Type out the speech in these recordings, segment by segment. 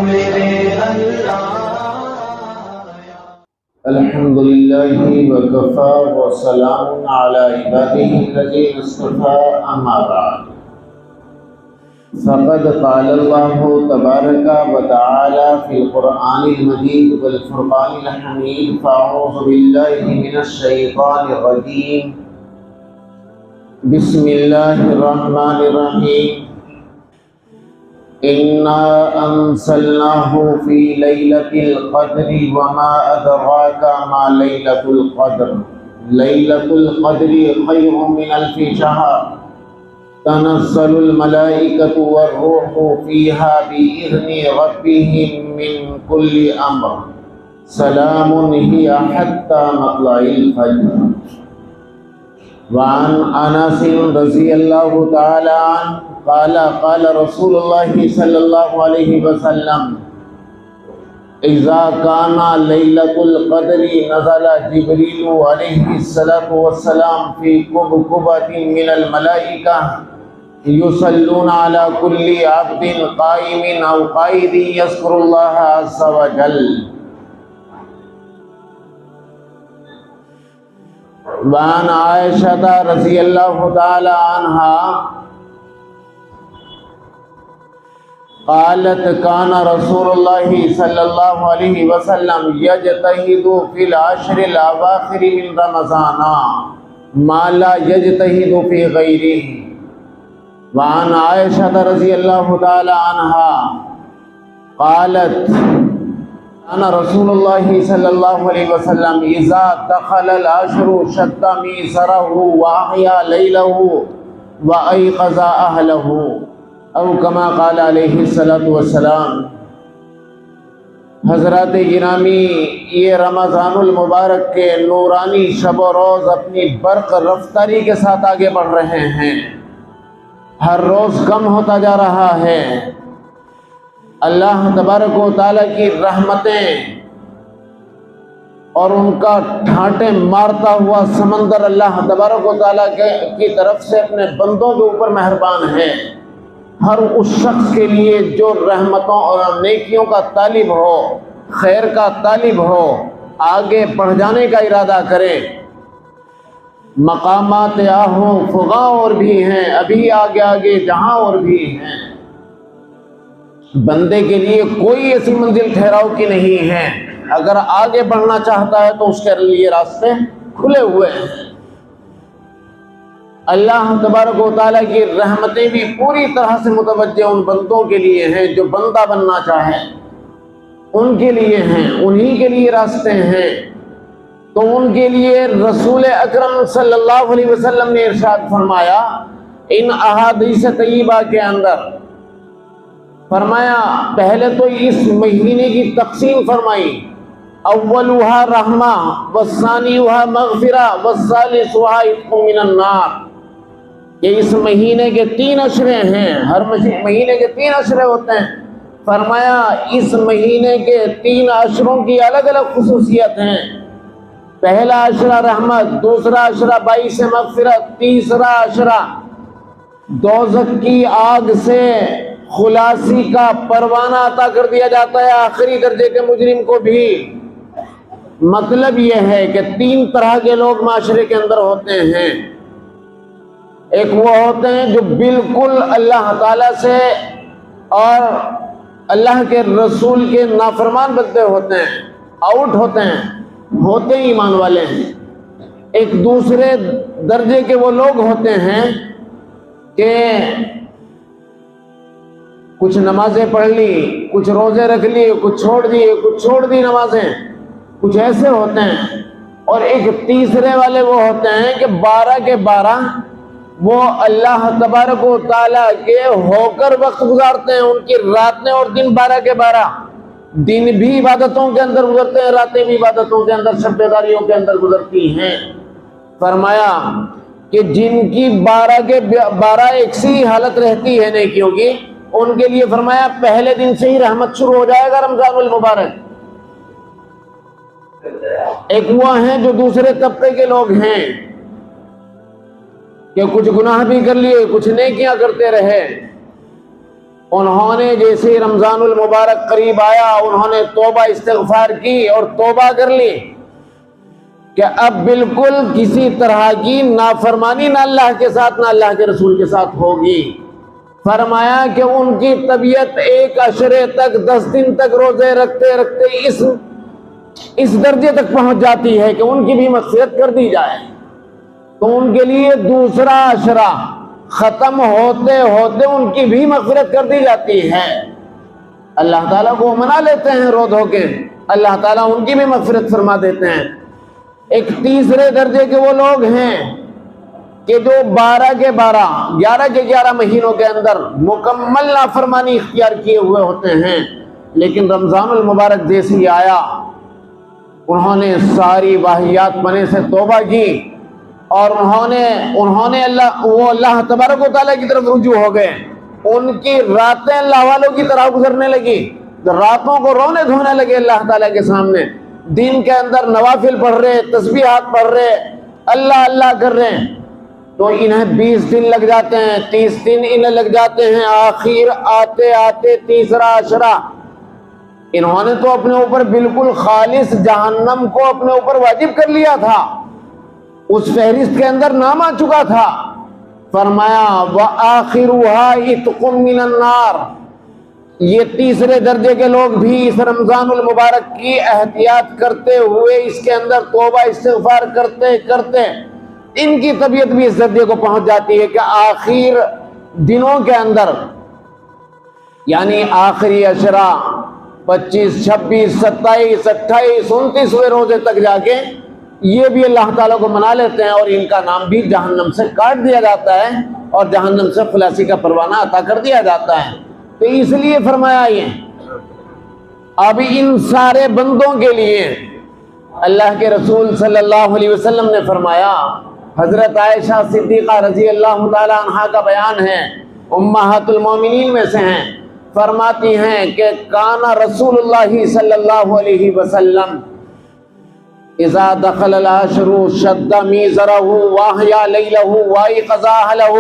میرے اللہ. الحمد لله وكفى وسلام على عباده الذين اصطفى أما بعد فقد قال الله تبارك وتعالى في القرآن المجيد والفرقان الحميد فأعوذ بالله من الشيطان الرجيم بسم الله الرحمن الرحيم إنا أنزلناه في ليلة القدر وما أدراك ما ليلة القدر ليلة القدر خير من ألف شهر تنزل الملائكة والروح فيها بإذن ربهم من كل أمر سلام هي حتى مطلع الفجر. وعن أنس رضي الله تعالى عنه قال قال رسول الله صلى الله عليه وسلم إذا كان ليلة القدر نزل جبريل عليه الصلاة والسلام في كبكبة من الملائكة يصلون على كل عبد قائم أو قائد يذكر الله عز وجل. وعن عائشة رضي الله تعالى عنها قالت كان رسول الله صلى الله عليه وسلم يجتهد في العشر الأواخر من رمضان ما لا يجتهد في غيره. وعن عائشة رضي الله تعالى عنها قالت كان رسول الله صلى الله عليه وسلم إذا دخل العشر شد مئزره وأحيا ليله وأيقظ أهله او کما قال علیہ الصلوۃ والسلام. حضرات گرامی، یہ رمضان المبارک کے نورانی شب و روز اپنی برق رفتاری کے ساتھ آگے بڑھ رہے ہیں، ہر روز کم ہوتا جا رہا ہے. اللہ تبارک و تعالیٰ کی رحمتیں اور ان کا ٹھانٹے مارتا ہوا سمندر اللہ تبارک و تعالیٰ کی طرف سے اپنے بندوں کے اوپر مہربان ہے. ہر اس شخص کے لیے جو رحمتوں اور نیکیوں کا طالب ہو، خیر کا طالب ہو، آگے بڑھ جانے کا ارادہ کرے. مقامات آہو فغاں اور بھی ہیں، ابھی آگے آگے جہاں اور بھی ہیں. بندے کے لیے کوئی ایسی منزل ٹھہراؤ کی نہیں ہے. اگر آگے بڑھنا چاہتا ہے تو اس کے لیے راستے کھلے ہوئے ہیں. اللہ تبارک و تعالیٰ کی رحمتیں بھی پوری طرح سے متوجہ ان بندوں کے لیے ہیں جو بندہ بننا چاہے، ان کے لیے ہیں، انہی کے لیے راستے ہیں. تو ان کے لیے رسول اکرم صلی اللہ علیہ وسلم نے ارشاد فرمایا ان احادیث طیبہ کے اندر، فرمایا پہلے تو اس مہینے کی تقسیم فرمائی، اولها رحمہ والثانیها مغفرہ والثالثها عتق من النار. کہ اس مہینے کے 3 عشرے ہیں، ہر مہینے کے 3 عشرے ہوتے ہیں. فرمایا اس مہینے کے 3 عشروں کی الگ الگ خصوصیت ہیں. پہلا عشرہ رحمت، دوسرا عشرہ باعث مغفرت، تیسرا عشرہ دوزخ کی آگ سے خلاصی کا پروانہ عطا کر دیا جاتا ہے آخری درجے کے مجرم کو بھی. مطلب یہ ہے کہ 3 طرح کے لوگ معاشرے کے اندر ہوتے ہیں. ایک وہ ہوتے ہیں جو بالکل اللہ تعالیٰ سے اور اللہ کے رسول کے نافرمان بندے ہوتے ہیں، آؤٹ ہوتے ہیں، ہوتے ہی ایمان والے ہیں. ایک دوسرے درجے کے وہ لوگ ہوتے ہیں کہ کچھ نمازیں پڑھ لی، کچھ روزے رکھ لیے، کچھ چھوڑ دی نمازیں، کچھ ایسے ہوتے ہیں. اور ایک تیسرے والے وہ ہوتے ہیں کہ 12 کے 12 وہ اللہ تبارک و تعالیٰ کے ہو کر وقت گزارتے ہیں. ان کی راتیں اور دن 12 کے 12، دن بھی عبادتوں کے اندر گزرتے ہیں، راتیں بھی عبادتوں کے اندر، شب بیداریوں کے اندر گزرتی ہیں. فرمایا کہ جن کی 12 کے 12 ایک سی حالت رہتی ہے نیکیوں کی، ان کے لیے فرمایا پہلے دن سے ہی رحمت شروع ہو جائے گا رمضان المبارک. ایک وہ ہیں جو دوسرے طبقے کے لوگ ہیں کہ کچھ گناہ بھی کر لیے، کچھ نیکیاں کرتے رہے، انہوں نے جیسے رمضان المبارک قریب آیا انہوں نے توبہ استغفار کی اور توبہ کر لی کہ اب بالکل کسی طرح کی نافرمانی نہ اللہ کے ساتھ نہ اللہ کے رسول کے ساتھ ہوگی۔ فرمایا کہ ان کی طبیعت ایک عشرے تک 10 دن تک روزے رکھتے رکھتے اس درجے تک پہنچ جاتی ہے کہ ان کی بھی مغفرت کر دی جائے، تو ان کے لیے دوسرا عشرہ ختم ہوتے ہوتے ان کی بھی مغفرت کر دی جاتی ہے۔ اللہ تعالیٰ کو منا لیتے ہیں رو دھو کے، اللہ تعالیٰ ان کی بھی مغفرت فرما دیتے ہیں۔ ایک تیسرے درجے کے وہ لوگ ہیں کہ جو 12 کے 12 11 کے 11 مہینوں کے اندر مکمل نافرمانی اختیار کیے ہوئے ہوتے ہیں، لیکن رمضان المبارک جیسے ہی آیا انہوں نے ساری واہیات پنے سے توبہ کی اور انہوں نے اللہ تبارک و تعالیٰ کی طرف رجوع ہو گئے۔ ان کی راتیں اللہ والوں کی طرح گزرنے لگی، راتوں کو رونے دھونے لگے اللہ تعالیٰ کے سامنے، دن کے اندر نوافل پڑھ رہے، تسبیحات پڑھ رہے، اللہ اللہ کر رہے ہیں، تو انہیں 20 دن لگ جاتے ہیں، 30 دن انہیں لگ جاتے ہیں، آخر آتے آتے تیسرا عشرہ انہوں نے تو اپنے اوپر بالکل خالص جہنم کو اپنے اوپر واجب کر لیا تھا، اس فہرست کے اندر نام آ چکا تھا۔ فرمایا وَآخِرُهَا عِتْقٌ مِّنَ النَّارِ، یہ تیسرے درجے کے لوگ بھی اس رمضان المبارک کی احتیاط کرتے ہوئے اس کے اندر توبہ استغفار کرتے کرتے ان کی طبیعت بھی اس درجے کو پہنچ جاتی ہے کہ آخر دنوں کے اندر یعنی آخری عشرہ 25 26 27 28 29ویں روزے تک جا کے یہ بھی اللہ تعالیٰ کو منا لیتے ہیں اور ان کا نام بھی جہنم سے کاٹ دیا جاتا ہے اور جہنم سے خلاصی کا پروانہ عطا کر دیا جاتا ہے۔ تو اس لیے فرمایا یہ اب ان سارے بندوں کے لیے اللہ کے رسول صلی اللہ علیہ وسلم نے فرمایا، حضرت عائشہ صدیقہ رضی اللہ تعالی عنہا کا بیان ہے، امہات المومنین میں سے ہیں، فرماتی ہیں کہ کان رسول اللہ صلی اللہ علیہ وسلم اذا دخل العشر شد میزرہ واحیا لیلہ وایقظ اہلہ،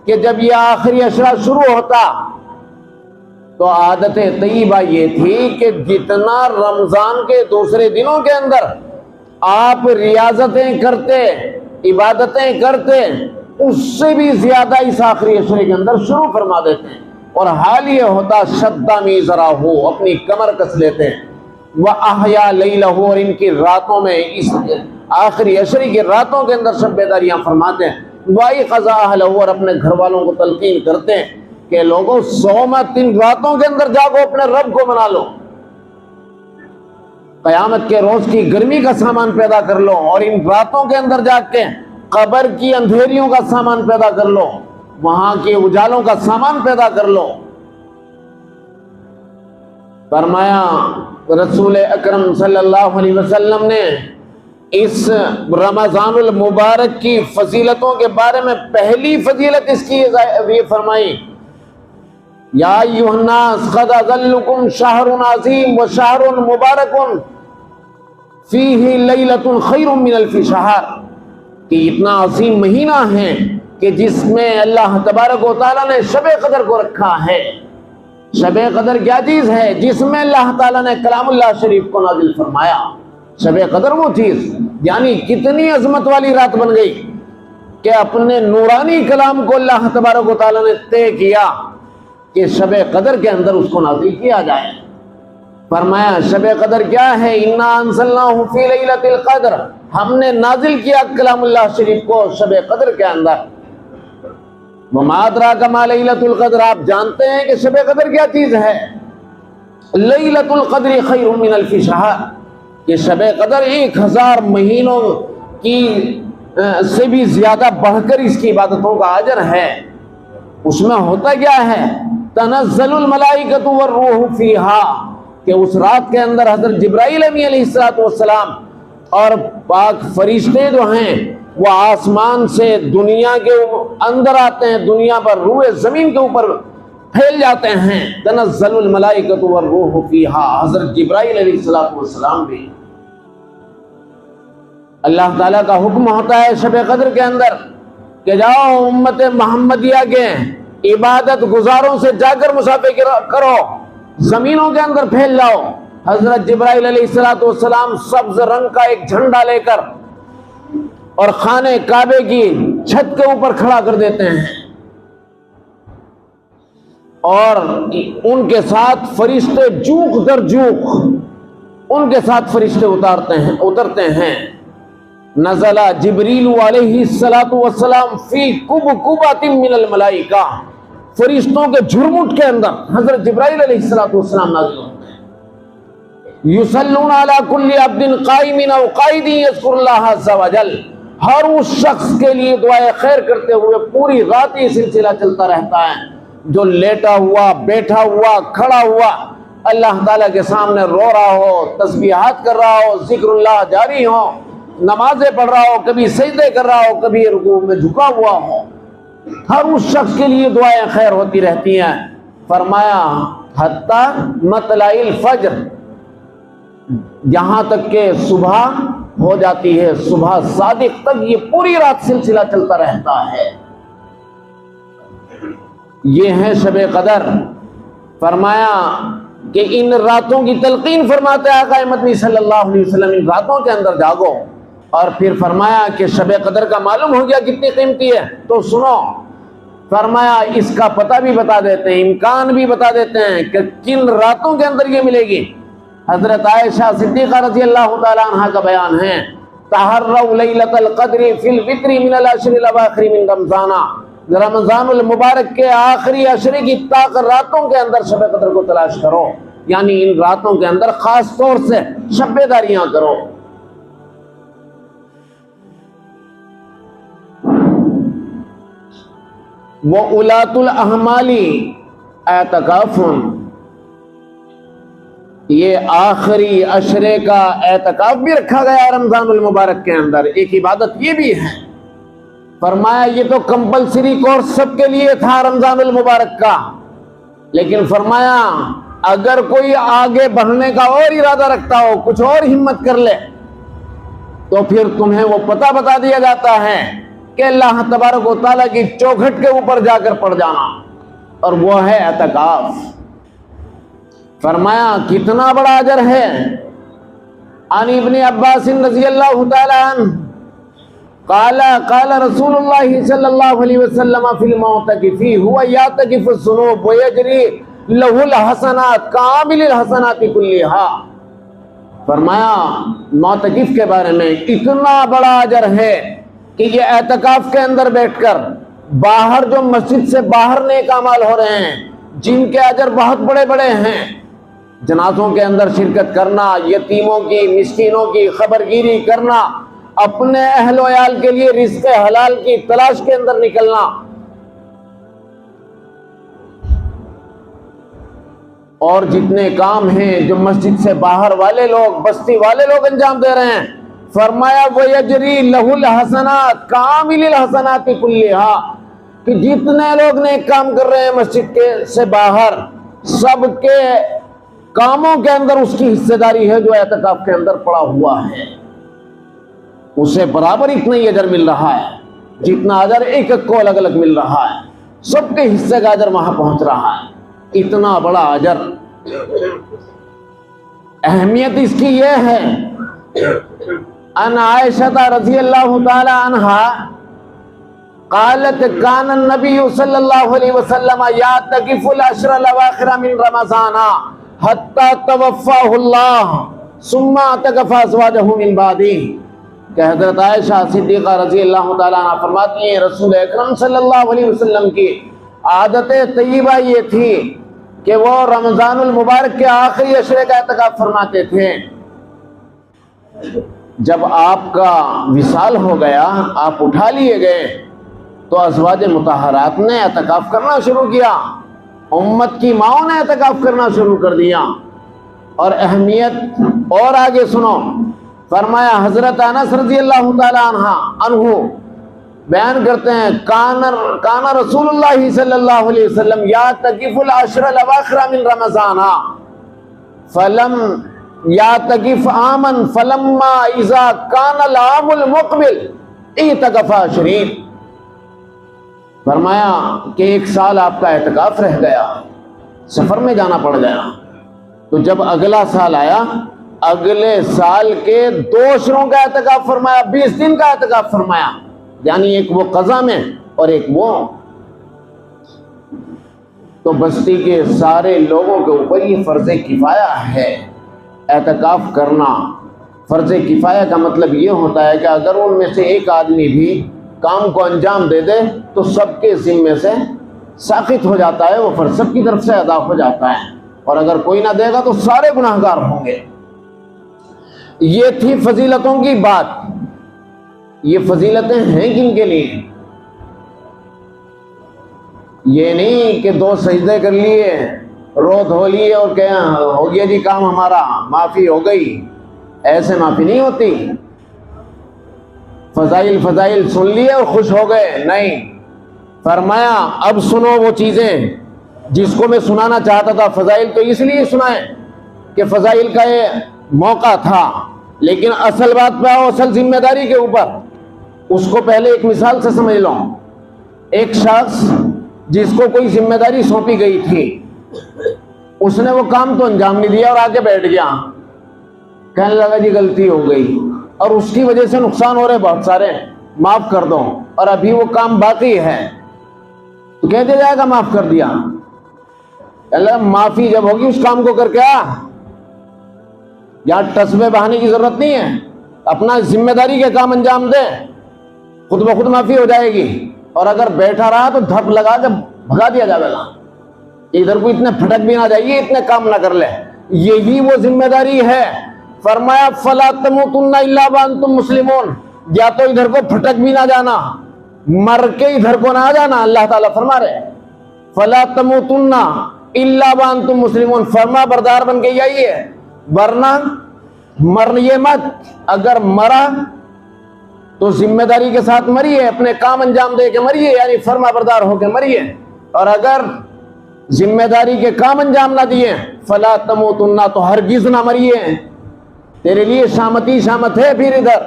کہ جب یہ آخری عشرہ شروع ہوتا تو عادت طیبہ یہ تھی کہ جتنا رمضان کے دوسرے دنوں کے اندر آپ ریاضتیں کرتے عبادتیں کرتے اس سے بھی زیادہ اس آخری عشرے کے اندر شروع فرما دیتے ہیں، اور حال یہ ہوتا شدہ میزرہ ہو اپنی کمر کس لیتے ہیں، وَأَحْيَا لَيْلَهُ، اور ان کی راتوں میں اس آخری عشرے کی راتوں کے اندر شب بیداریاں فرماتے ہیں، وَأَيْقَظَ أَهْلَهُ، اور اپنے گھر والوں کو تلقین کرتے ہیں کہ لوگوں 100 مت ان راتوں کے اندر جاگو اپنے رب کو منا لو، قیامت کے روز کی گرمی کا سامان پیدا کر لو، اور ان راتوں کے اندر جاگ کے قبر کی اندھیریوں کا سامان پیدا کر لو، وہاں کے اجالوں کا سامان پیدا کر لو۔ فرمایا رسول اکرم صلی اللہ علیہ وسلم نے اس رمضان المبارک کی فضیلتوں کے بارے میں پہلی فضیلت اس کی یہ فرمائی، یا ایھا الناس قد اظلکم شہر عظیم و شہر مبارک فیہ لیلۃ خیر من الف شہر، کہ اتنا عظیم مہینہ ہے کہ جس میں اللہ تبارک و تعالیٰ نے شب قدر کو رکھا ہے۔ شب قدر کیا چیز ہے؟ جس میں اللہ تعالیٰ نے کلام اللہ شریف کو نازل فرمایا۔ شب قدر وہ چیز یعنی کتنی عظمت والی رات بن گئی کہ اپنے نورانی کلام کو اللہ تبارک و تعالیٰ نے طے کیا کہ شب قدر کے اندر اس کو نازل کیا جائے۔ فرمایا شب قدر کیا ہے؟ انا انزلناہ فی لیلۃ القدر، ہم نے نازل کیا کلام اللہ شریف کو شب قدر کے اندر۔ وما ادراک ما لیلۃ القدر، آپ جانتے ہیں کہ شب قدر کیا چیز ہے؟ لیلۃ القدر خیر من الف شہر، کہ شب قدر 1000 مہینوں کی سے بھی زیادہ بڑھ کر اس کی عبادتوں کا اجر ہے۔ اس میں ہوتا کیا ہے؟ تنزل الملائکۃ والروح فیہا، کہ اس رات کے اندر حضرت جبرائیل علیہ السلام اور پاک فرشتے جو ہیں وہ آسمان سے دنیا کے اندر آتے ہیں، دنیا پر روئے زمین کے اوپر پھیل جاتے ہیں۔ تنزل الملائکۃ والروح فیہا، حضرت جبرائیل علیہ السلام بھی۔ اللہ تعالیٰ کا حکم ہوتا ہے شب قدر کے اندر کہ جاؤ امت محمدیہ کے عبادت گزاروں سے جا کر مصافحہ کرو، زمینوں کے اندر پھیل جاؤ۔ حضرت جبرائیل علیہ السلام سبز رنگ کا ایک جھنڈا لے کر اور خانے کعبے کی چھت کے اوپر کھڑا کر دیتے ہیں، اور ان کے ساتھ فرشتے جوق در جوق ان کے ساتھ فرشتے اترتے ہیں۔ نزل جبریل علیہ السلام فی کبکبۃ من الملائکہ، فرشتوں کے جھرمٹ کے اندر حضرت جبرائیل علیہ السلام نازل ہوتے ہیں۔ یصلون علی کل عبد قائم او قائد یذکر اللہ عز وجل، ہر اس شخص کے لیے دعائے خیر کرتے ہوئے پوری رات یہ سلسلہ چلتا رہتا ہے، جو لیٹا ہوا، بیٹھا ہوا، کھڑا ہوا اللہ تعالیٰ کے سامنے رو رہا ہو، تسبیحات کر رہا ہو، ذکر اللہ جاری ہو، نمازیں پڑھ رہا ہو، کبھی سجدے کر رہا ہو، کبھی رکوع میں جھکا ہوا ہو، ہر اس شخص کے لیے دعائیں خیر ہوتی رہتی ہیں۔ فرمایا حتی مطلع الفجر، یہاں تک کہ صبح ہو جاتی ہے، صبح صادق تک یہ پوری رات سلسلہ چلتا رہتا ہے۔ یہ ہے شب قدر۔ فرمایا کہ ان راتوں کی تلقین فرماتے ہیں آقا مدنی صلی اللہ علیہ وسلم، ان راتوں کے اندر جاگو۔ اور پھر فرمایا کہ شب قدر کا معلوم ہو گیا کتنی قیمتی ہے، تو سنو، فرمایا اس کا پتہ بھی بتا دیتے ہیں، امکان بھی بتا دیتے ہیں کہ کن راتوں کے اندر یہ ملے گی۔ حضرت عائشہ صدیقہ رضی اللہ تعالی عنہ کا بیان ہے، تحروا لیلۃ القدر فی الوتر من العشر الاواخر من رمضان، رمضان المبارک کے آخری عشرے کی طاق راتوں کے اندر شب قدر کو تلاش کرو، یعنی ان راتوں کے اندر خاص طور سے شب بیداریاں کرو۔ وَأُولَاتُ الْأَحْمَالِ اعتکاف، یہ آخری عشرے کا اعتکاف بھی رکھا گیا رمضان المبارک کے اندر، ایک عبادت یہ بھی ہے۔ فرمایا یہ تو کمپلسری کورس سب کے لیے تھا رمضان المبارک کا، لیکن فرمایا اگر کوئی آگے بڑھنے کا اور ارادہ رکھتا ہو، کچھ اور ہمت کر لے، تو پھر تمہیں وہ پتہ بتا دیا جاتا ہے کہ اللہ تبارک و تعالیٰ کی چوکھٹ کے اوپر جا کر پڑ جانا، اور وہ ہے اعتکاف۔ فرمایا کتنا بڑا اجر ہے۔ عن ابن عباس رضی اللہ تعالی عنہ قال رسول اللہ صلی اللہ علیہ وسلم فی المعتکف هو یعتکف الذنوب ویجری له الحسنات کامل الحسنات کلها۔ فرمایا معتکف کے بارے میں اتنا بڑا اجر ہے کہ یہ اعتکاف کے اندر بیٹھ کر باہر جو مسجد سے باہر نیک اعمال ہو رہے ہیں، جن کے اجر بہت بڑے بڑے ہیں، جنازوں کے اندر شرکت کرنا، یتیموں کی، مسکینوں کی خبرگیری کرنا، اپنے اہل و عیال کے لیے رزق حلال کی تلاش کے اندر نکلنا، اور جتنے کام ہیں جو مسجد سے باہر والے لوگ، بستی والے لوگ انجام دے رہے ہیں، فرمایا وَيَجْرِي لَهُ الْحَسَنَاتِ كَامِلِ الْحَسَنَاتِ كُلِّهَا، کہ جتنے لوگ نیک کام کر رہے ہیں مسجد کے سے باہر، سب کے کاموں کے اندر اس کی حصہ داری ہے جو اعتکاف کے اندر پڑا ہوا ہے، اسے برابر اتنا ہی اجر مل رہا ہے جتنا اجر ایک ایک کو الگ الگ مل رہا ہے، سب کے حصے کا اجر وہاں پہنچ رہا ہے، اتنا بڑا اجر۔ اہمیت اس کی یہ ہے، ان عائشہ رضی اللہ تعالی عنہا قالت کان النبی صلی اللہ علیہ وسلم یعتکف العشر الاواخر من رمضان حتی توفاہ اللہ ثم اعتکف ازواجہ من بعدہ، کہ حضرت عائشہ صدیقہ رضی اللہ تعالیٰ عنہ فرماتی ہیں رسول اکرم صلی اللہ علیہ وسلم کی عادت طیبہ یہ تھی کہ وہ رمضان المبارک کے آخری عشرے کا اعتکاف فرماتے تھے۔ جب آپ کا وصال ہو گیا، آپ اٹھا لیے گئے، تو ازواج مطہرات نے اعتکاف کرنا شروع کیا، امت کی ماؤں نے اعتکاف کرنا شروع کر دیا۔ اور اہمیت اور آگے سنو، فرمایا حضرت انس رضی اللہ تعالی عنہ بیان کرتے ہیں کان رسول اللہ صلی اللہ علیہ وسلم یعتکف العشر الاواخر من رمضان فلم یعتکف عاما فلما اذا کان العام المقبل اعتکف 20۔ فرمایا کہ 1 سال آپ کا اعتکاف رہ گیا، سفر میں جانا پڑ گیا۔ تو جب اگلا سال آیا، اگلے سال کے 2 عشروں کا اعتکاف فرمایا، 20 دن کا اعتکاف فرمایا، یعنی ایک وہ قضا میں اور ایک وہ۔ تو بستی کے سارے لوگوں کے اوپر یہ فرض کفایہ ہے اعتکاف کرنا۔ فرض کفایہ کا مطلب یہ ہوتا ہے کہ اگر ان میں سے ایک آدمی بھی کام کو انجام دے دے تو سب کے ذمے سے ساقط ہو جاتا ہے، وہ فرض سب کی طرف سے ادا ہو جاتا ہے، اور اگر کوئی نہ دے گا تو سارے گناہگار ہوں گے۔ یہ تھی فضیلتوں کی بات۔ یہ فضیلتیں ہیں کن کے لیے؟ یہ نہیں کہ 2 سجدے کر لیے، رو دھو لیے اور کہ ہو گیا جی کام ہمارا، معافی ہو گئی۔ ایسے معافی نہیں ہوتی۔ فضائل سن لیے اور خوش ہو گئے، نہیں۔ فرمایا اب سنو وہ چیزیں جس کو میں سنانا چاہتا تھا۔ فضائل تو اس لیے سنائے کہ فضائل کا یہ موقع تھا، لیکن اصل بات پہ آؤ، اصل ذمہ داری کے اوپر۔ اس کو پہلے ایک مثال سے سمجھ لو۔ ایک شخص جس کو کوئی ذمہ داری سونپی گئی تھی، اس نے وہ کام تو انجام نہیں دیا اور آگے بیٹھ گیا، کہنے لگا جی غلطی ہو گئی اور اس کی وجہ سے نقصان ہو رہے بہت سارے، معاف کر دو، اور ابھی وہ کام باقی ہے تو کہہ دیا جائے گا معاف کر دیا؟ اللہ معافی جب ہوگی اس کام کو کر کے آ، یہاں ٹسبے بہانے کی ضرورت نہیں ہے، اپنا ذمہ داری کے کام انجام دے، خود بخود معافی ہو جائے گی۔ اور اگر بیٹھا رہا تو دھپ لگا کے بھگا دیا جائے گا، ادھر کو اتنے پھٹک بھی نہ جائیے، اتنے کام نہ کر لے۔ یہی وہ ذمہ داری ہے۔ فرمایا فلا تموتن الا وانتم مسلمون، یا تو ادھر کو پھٹک بھی نہ جانا، مر کے ادھر کو نہ آ جانا۔ اللہ تعالیٰ فرما رہے فلا تموتن الا وانتم مسلمون، فرما بردار بن کے جائیے، ورنہ مرنیے مت۔ اگر مرا تو ذمہ داری کے ساتھ مریے، اپنے کام انجام دے کے مریے، یعنی فرما بردار ہو کے مریے۔ اور اگر ذمہ داری کے کام انجام نہ دیے فلا تموتن، تو ہرگز نہ مریے، تیرے لیے شامت ہے پھر ادھر۔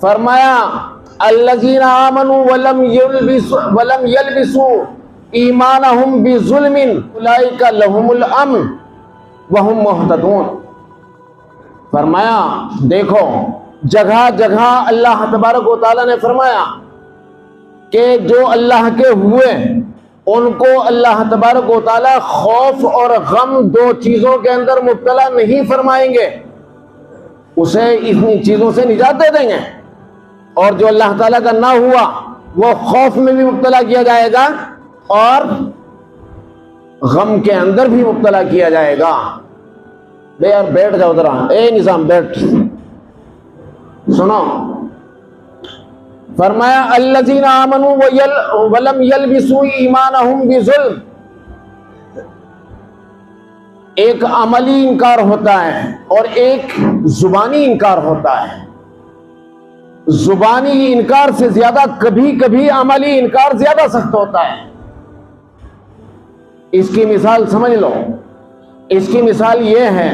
فرمایا الذین آمنوا ولم یلبسوا ایمانہم بظلم اولئک لہم الامن وہم مہتدون۔ فرمایا دیکھو جگہ جگہ اللہ تبارک و تعالیٰ نے فرمایا کہ جو اللہ کے ہوئے ان کو اللہ تبارک و تعالیٰ خوف اور غم 2 چیزوں کے اندر مبتلا نہیں فرمائیں گے، اسے اتنی چیزوں سے نجات دے دیں گے۔ اور جو اللہ تعالیٰ کا نہ ہوا وہ خوف میں بھی مبتلا کیا جائے گا اور غم کے اندر بھی مبتلا کیا جائے گا۔ بے یار بیٹھ جاؤ ذرا، اے نظام بیٹھ، سنو۔ فرمایا الذین آمنوا ولم یلبسوا ایمانہم بظلم، ایک عملی انکار ہوتا ہے اور ایک زبانی انکار ہوتا ہے۔ زبانی انکار سے زیادہ کبھی کبھی عملی انکار زیادہ سخت ہوتا ہے۔ اس کی مثال سمجھ لو۔ اس کی مثال یہ ہے،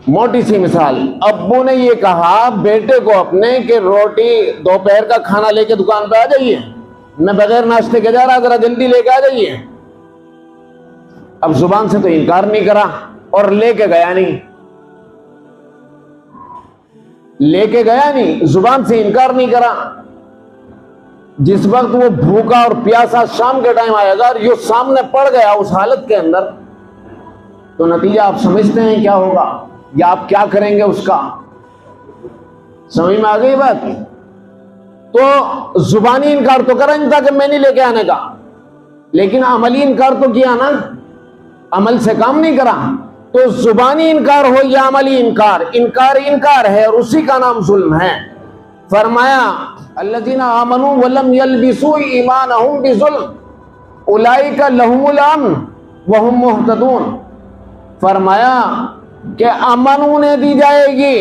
موٹی سی مثال، ابو نے یہ کہا بیٹے کو اپنے کہ روٹی دوپہر کا کھانا لے کے دکان پہ آ جائیے، میں بغیر ناشتے کے جا رہا، ذرا جلدی لے کے آ جائیے۔ اب زبان سے تو انکار نہیں کرا اور لے کے گیا نہیں، زبان سے انکار نہیں کرا۔ جس وقت وہ بھوکا اور پیاسا شام کے ٹائم آئے گا اور یہ سامنے پڑ گیا اس حالت کے اندر، تو نتیجہ آپ سمجھتے ہیں کیا ہوگا یا آپ کیا کریں گے اس کا؟ سمجھ میں آ گئی بات؟ تو زبانی انکار تو کرا نہیں تھا کہ میں نہیں لے کے آنے کا، لیکن عملی انکار تو کیا نا، عمل سے کام نہیں کرا۔ تو زبانی انکار ہو یا عملی انکار، انکار ہے اور اسی کا نام ظلم ہے۔ فرمایا الذین آمنوا ولم یلبسوا ایمانہم بظلم اولئک لہم الامن وہم مہتدون۔ فرمایا کہ امن انہیں دی جائے گی،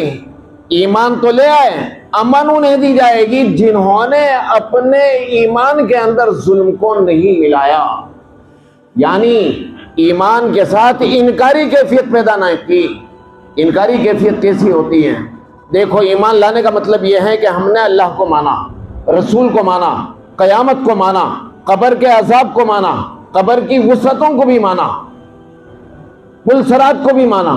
ایمان تو لے آئے، امن انہیں دی جائے گی جنہوں نے اپنے ایمان کے اندر ظلم کو نہیں ملایا، یعنی ایمان کے ساتھ انکاری کیفیت پیدا نہ کی۔ انکاری کیفیت کیسی ہوتی ہے؟ دیکھو ایمان لانے کا مطلب یہ ہے کہ ہم نے اللہ کو مانا، رسول کو مانا، قیامت کو مانا، قبر کے عذاب کو مانا، قبر کی وسعتوں کو بھی مانا، پل صراط کو بھی مانا۔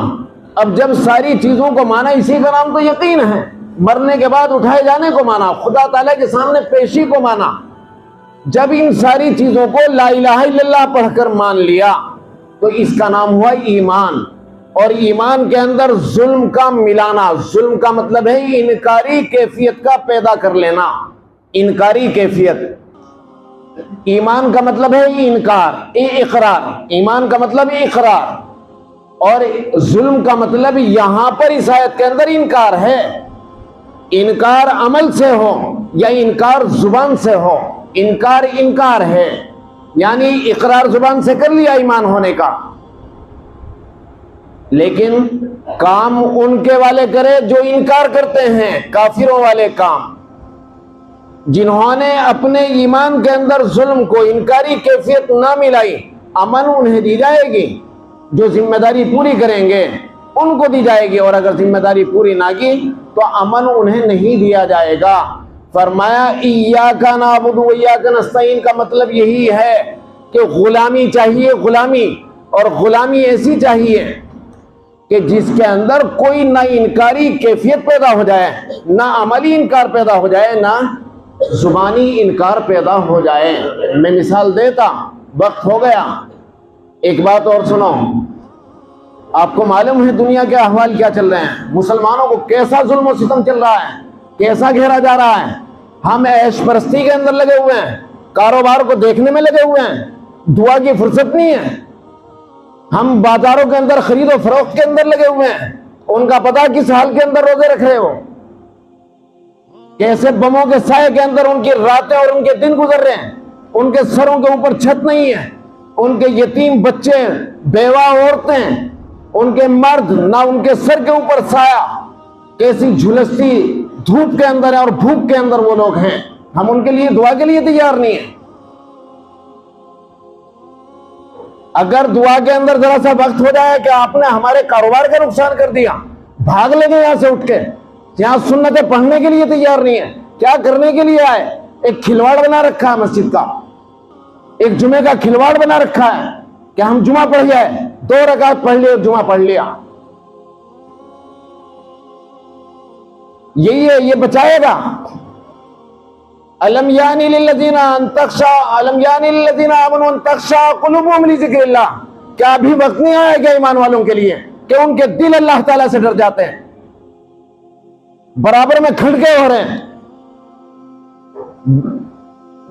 اب جب ساری چیزوں کو مانا، اسی کا نام تو یقین ہے۔ مرنے کے بعد اٹھائے جانے کو مانا، خدا تعالیٰ کے سامنے پیشی کو مانا۔ جب ان ساری چیزوں کو لا الہ الا اللہ پڑھ کر مان لیا تو اس کا نام ہوا ایمان۔ اور ایمان کے اندر ظلم کا ملانا، ظلم کا مطلب ہے انکاری کیفیت کا پیدا کر لینا، انکاری کیفیت۔ ایمان کا مطلب ہے انکار، اقرار، ایمان کا مطلب اقرار، اور ظلم کا مطلب یہاں پر اس آیت کے اندر انکار ہے۔ انکار عمل سے ہو یا انکار زبان سے ہو، انکار ہے، یعنی اقرار زبان سے کر لیا ایمان ہونے کا، لیکن کام ان کے والے کرے جو انکار کرتے ہیں، کافروں والے کام، جنہوں نے اپنے ایمان کے اندر ظلم کو، انکاری کیفیت نہ ملائی۔ امن انہیں دی جائے گی، جو ذمہ داری پوری کریں گے ان کو دی جائے گی، اور اگر ذمہ داری پوری نہ کی تو امن انہیں نہیں دیا جائے گا۔ فرمایا ایاک نعبد و ایاک نستعین کا مطلب یہی ہے کہ غلامی چاہیے، غلامی، اور غلامی ایسی چاہیے کہ جس کے اندر کوئی نہ انکاری کیفیت پیدا ہو جائے، نہ عملی انکار پیدا ہو جائے، نہ زبانی انکار پیدا ہو جائے۔ میں مثال دیتا، وقت ہو گیا۔ ایک بات اور سنو، آپ کو معلوم ہے دنیا کے احوال کیا چل رہے ہیں، مسلمانوں کو کیسا ظلم و ستم چل رہا ہے، کیسا گھیرا جا رہا ہے۔ ہم عیش پرستی کے اندر لگے ہوئے ہیں، کاروبار کو دیکھنے میں لگے ہوئے ہیں، دعا کی فرصت نہیں ہے۔ ہم بازاروں کے اندر خرید و فروخت کے اندر لگے ہوئے ہیں، ان کا پتہ کس حال کے اندر روزے رکھ رہے ہو، کیسے بموں کے سائے کے اندر ان کی راتیں اور ان کے دن گزر رہے ہیں۔ ان کے سروں کے اوپر چھت نہیں ہے، ان کے یتیم بچے، بیوہ عورتیں، ان کے مرد، نہ ان کے سر کے اوپر سایہ، کیسی جھلستی دھوپ کے اندر ہے اور بھوک کے اندر وہ لوگ ہیں۔ ہم ان کے لیے دعا کے لیے تیار نہیں ہیں۔ اگر دعا کے اندر ذرا سا وقت ہو جائے کہ آپ نے ہمارے کاروبار کا نقصان کر دیا، بھاگ لیں گے یہاں سے اٹھ کے، یہاں سنتیں پڑھنے کے لیے تیار نہیں ہے۔ کیا کرنے کے لیے آئے؟ ایک کھلواڑ بنا رکھا ہے مسجد کا، ایک جمعے کا کھلواڑ بنا رکھا ہے کہ ہم جمعہ پڑھ جائے، 2 رکعت پڑھ لیے، جمعہ پڑھ لیا۔ یہی ہے، یہ بچائے گا۔ الم یانی للذین ان تخشع الم یانی للذین آمنوا ان تخشع قلوبهم لذکر اللہ، کیا ابھی وقت نہیں آیا کیا ایمان والوں کے لیے کہ ان کے دل اللہ تعالیٰ سے ڈر جاتے ہیں، برابر میں کھڑکے ہو رہے ہیں۔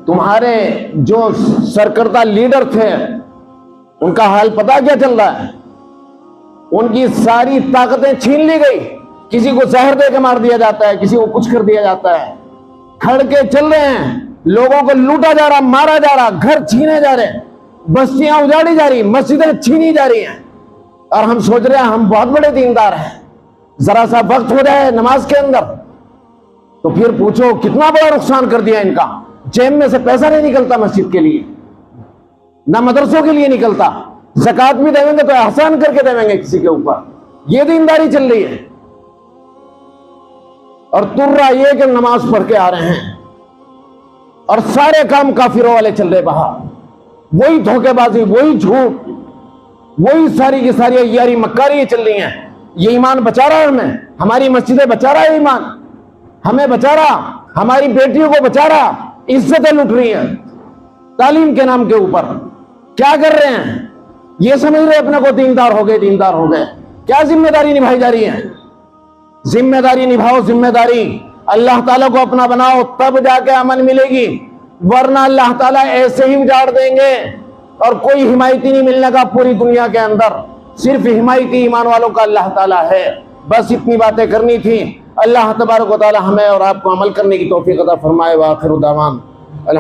تمہارے جو سرکردہ لیڈر تھے ان کا حال پتہ کیا چل رہا ہے؟ ان کی ساری طاقتیں چھین لی گئی، کسی کو زہر دے کے مار دیا جاتا ہے، کسی کو کچھ کر دیا جاتا ہے، کھڑ کے چل رہے ہیں، لوگوں کو لوٹا جا رہا، مارا جا رہا، گھر چھینے جا رہے ہیں، بستیاں اجاڑی جا رہی، مسجدیں چھینی جا رہی ہیں، اور ہم سوچ رہے ہیں ہم بہت بڑے دیندار ہیں۔ ذرا سا وقت ہو جائے نماز کے اندر تو پھر پوچھو کتنا بڑا نقصان کر دیا ان کا۔ جیب میں سے پیسہ نہیں نکلتا مسجد کے لیے، نہ مدرسوں کے لیے نکلتا، زکوٰۃ بھی دیں گے تو احسان کر کے دیں گے کسی کے اوپر۔ یہ دینداری چل رہی ہے، اور ترا یہ کہ نماز پڑھ کے آ رہے ہیں اور سارے کام کافروں والے چل رہے باہر، وہی دھوکے بازی، وہی جھوٹ، وہی ساری کی ساری عیاری مکاری چل رہی ہیں۔ یہ ایمان بچا رہا ہے ہمیں، ہماری مسجدیں بچا رہا ہے ایمان، ہمیں بچا رہا، ہماری بیٹیوں کو بچا رہا، عزتیں لٹ رہی ہیں تعلیم کے نام کے اوپر۔ کیا کر رہے ہیں؟ یہ سمجھ رہے اپنے کو دیندار ہو گئے، دیندار ہو گئے۔ کیا ذمہ داری نبھائی جا رہی ہے؟ ذمہ داری نبھاؤ، ذمہ داری اللہ تعالیٰ کو اپنا بناؤ، تب جا کے امن ملے گی، ورنہ اللہ تعالیٰ ایسے ہی اجاڑ دیں گے اور کوئی حمایتی نہیں ملنے کا پوری دنیا کے اندر۔ صرف حمایتی ایمان والوں کا اللہ تعالیٰ ہے۔ بس اتنی باتیں کرنی تھی۔ اللہ تبارک و تعالیٰ ہمیں اور آپ کو عمل کرنے کی توفیق عطا فرمائے۔ وآخر دعوانا